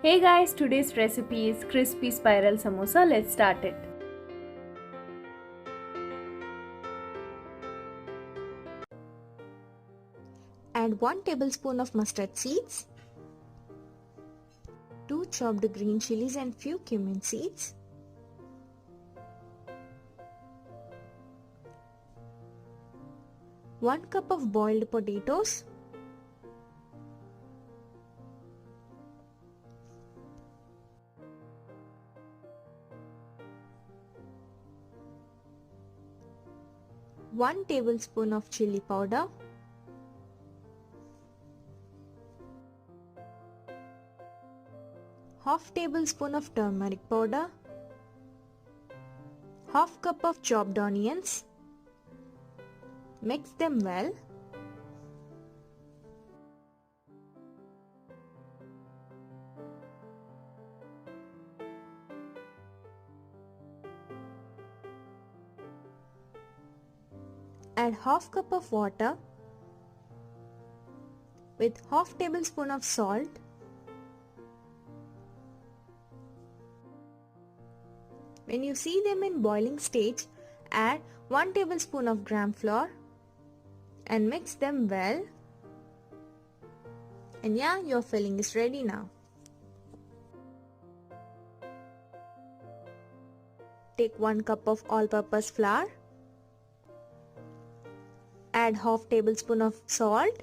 Hey guys, today's recipe is crispy spiral samosa. Let's start it. Add 1 tablespoon of mustard seeds, 2 chopped green chilies and few cumin seeds, 1 cup of boiled potatoes, one tablespoon of chili powder, half tablespoon of turmeric powder, half cup of chopped onions. Mix them well. Add half cup of water with half tablespoon of salt, when you see them in boiling stage, add 1 tablespoon of gram flour and mix them well. And yeah, your filling is ready now. Take 1 cup of all-purpose flour, add half tablespoon of salt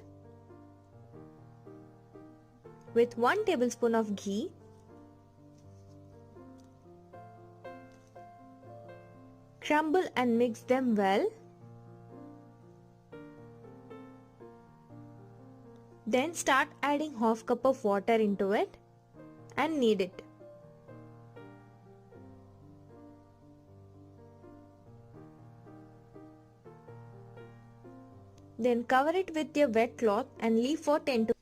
with 1 tablespoon of ghee, crumble and mix them well. Then start adding half cup of water into it and knead it. Then cover it with your wet cloth and leave for 10 to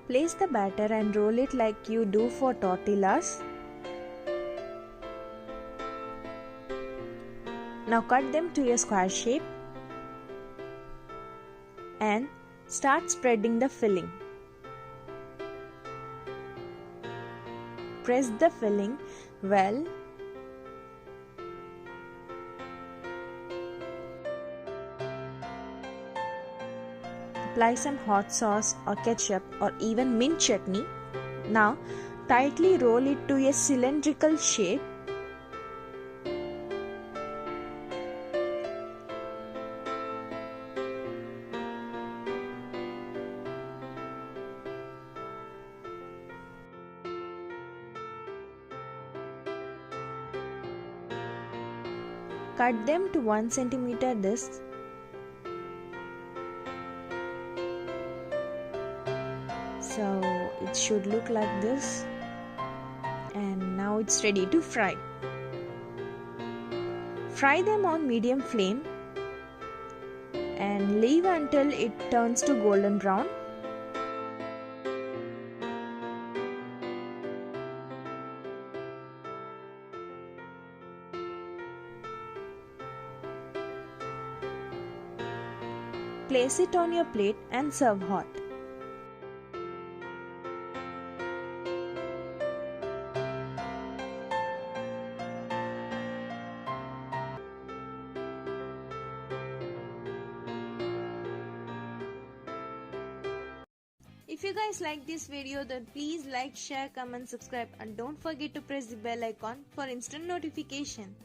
Place the batter and roll it like you do for tortillas. Now cut them to a square shape and start spreading the filling. Press the filling well. Apply some hot sauce or ketchup or even mint chutney. Now tightly roll it to a cylindrical shape. Cut them to 1 cm discs. So it should look like this, and now it's ready to fry. Fry them on medium flame and leave until it turns to golden brown. Place it on your plate and serve hot. If you guys like this video, then please like, share, comment, subscribe, and don't forget to press the bell icon for instant notification.